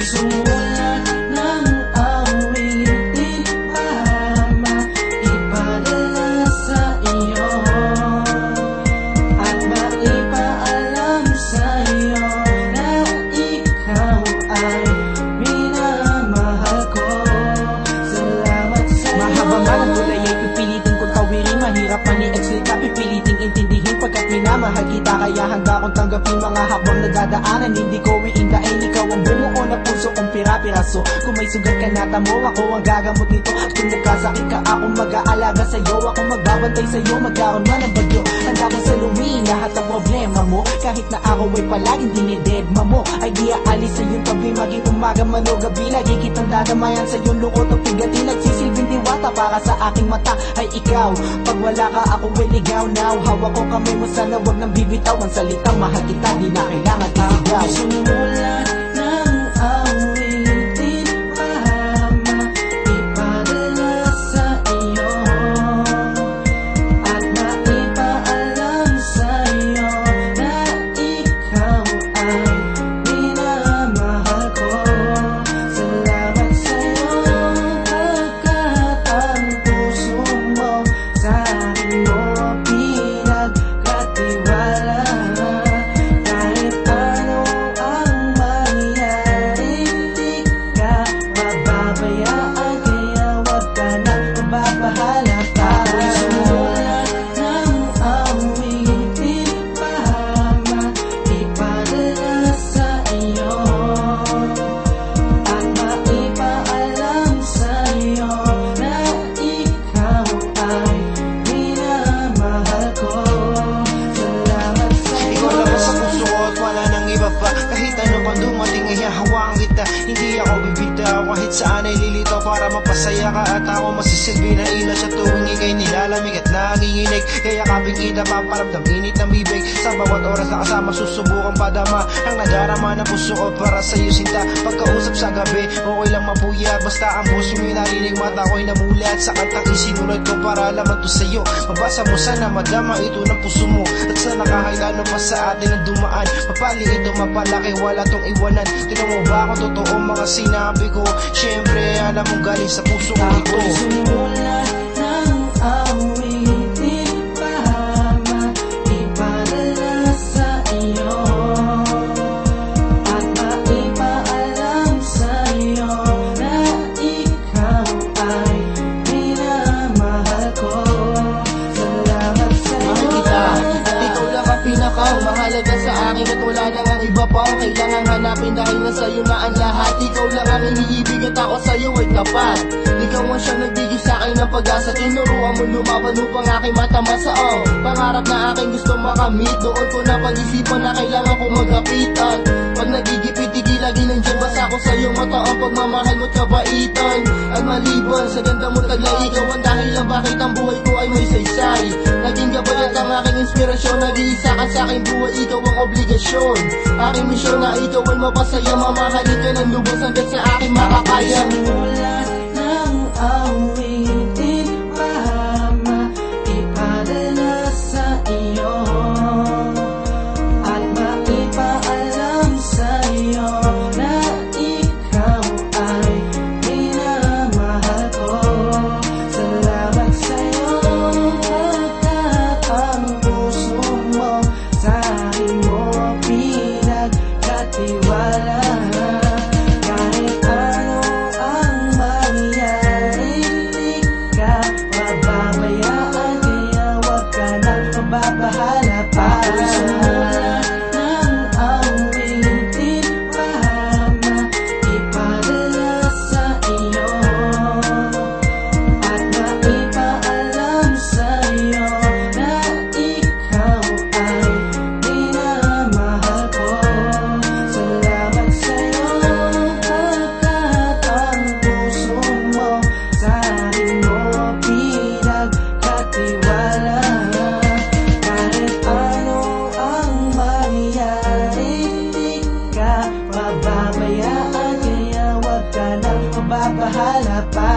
sumulat ng awitin para maipadala sa iyo at maipaalam sa iyo na ikaw ay minamahal ko. Salamat sa'yo. Mahaba man ang tulay ay pipilitin kong tawirin. Mahirap man i-explica, pipiliting intindihin pagkat minamahal kita. Kaya handa kong tanggapin mga habang nadadaanan. Hindi ko iindain, ikaw ang bumuo na puso kong pira-piraso. Kung may sugat ka natamo, ako ang gagamot nito. At kung nagkasakit ka, akong mag-aalaga sa'yo. Ako magbabantay sa'yo, magkaroon man ng bagyo. Handa kong saluhin lahat ng problema mo. Kahit na ako ay palaging dinidedma mo, ay di aalis sa iyong tabi. Maging umaga man o gabi, lagi kitang dadamayan sa iyong lungkot o pigatin. Nagsisilbing diwata para sa aking mata ay ikaw. Pag wala ka, ako ay ligaw now. Hawak ko kamay mo, sana wag nang bibitaw. Ang salitang mahal kita, di na kailangan isigaw. Sumulat ng awitin para maipadala sa iyo at maipaalam sa iyo na ikaw ay minamahal ko. Salamat sa'yo pagkat ang puso mo sa akin mo pinagkatiwala. Kahit ano ang mangyari, di ka mababayaan, kaya wag ka na mababahala pa. Sumulat ng awitin para maipadala sa iyo at maipaalam sa iyo na ikaw ay minamahal ko. Salamat sa'yo. Ikaw lang sa puso ko at wala nang iba pa. Kahit ano pang dumating ay hahawakan kita. Hindi ako bibitaw kahit saan ay lilitaw para mapasaya ka. At ako masisilbi na ilaw sa tuwing ikay nilalamig at nanginginig. Yayakapin kita, paparamdam init ng bibig. Sa bawat oras na kasama, susubukan padama ang nadarama ng puso ko para sa'yo sinta. Pagkausap sa gabi, okay lang mapuyat. Basta ang puso mo'y narinig, mata ko'y namulat. Sa kantang isinulat ko para laman to sa'yo. Mabasa mo, sana madama ito ng puso mo. At sana kahit ano pa sa atin ang dumaan, mapali ito, mapalaki, wala tong iwanan. Tinan mo ba kung totoo mga sinabi ko? Siyempre alam mong galing sa puso ko ito. Sumulat ng awitin para maipadala sa iyo at maipaalam sa iyo na ikaw ay minamahal ko. Salamat sa'yo. Mahal kita, at ikaw lang ang pinakamahalaga sa akin. At wala nang ang iba pa ang kailangan hanapin, dahil na sa'yo na ang lahat. Ikaw lang ang iniibig at ako sa'yo ay tapat. Ikaw ang siyang nagbigay sa'kin ng pag-asa. Tinuruan mo lumaban upang aking matamasa. Pangarap na aking gusto makamit, doon ko na pag-isipan na kailangan ko magkapitan. Pag nagigipit, di lagi nandiyan basta ko sa'yo. Mata ang pagmamahal mo't kabaitan. At maliban sa ganda mo taglay, ikaw ang dahilan bakit ang buhay ko ay may saysay. Naging gabay at ang aking inspirasyon, nag-iisa ka sa aking buhay, ikaw ang obligasyon. Aking misyon na ikaw ay mapasaya, mamahalin ka ng lubos hanggang sa aking makakaya. Sumulat ng awitin para maipadala sa iyo at maipaalam sa iyo na ikaw ay minamahal ko. Salamat sa'yo pagkat ang puso mo sa akin mo pinagkatiwala. Kahit ano ang mangyari, di ka mababayaan, kaya wag ka na mababahala pa. Sumulat ng awitin para maipadala sa iyo at maipaalam sa iyo na ikaw ay minamahal ko. Salamat sa'yo pagkat ang puso mo sa akin mo pinagkatiwala. Kahit ano ang mangyari, di ka mababayaan, kaya wag ka na mababahala pa.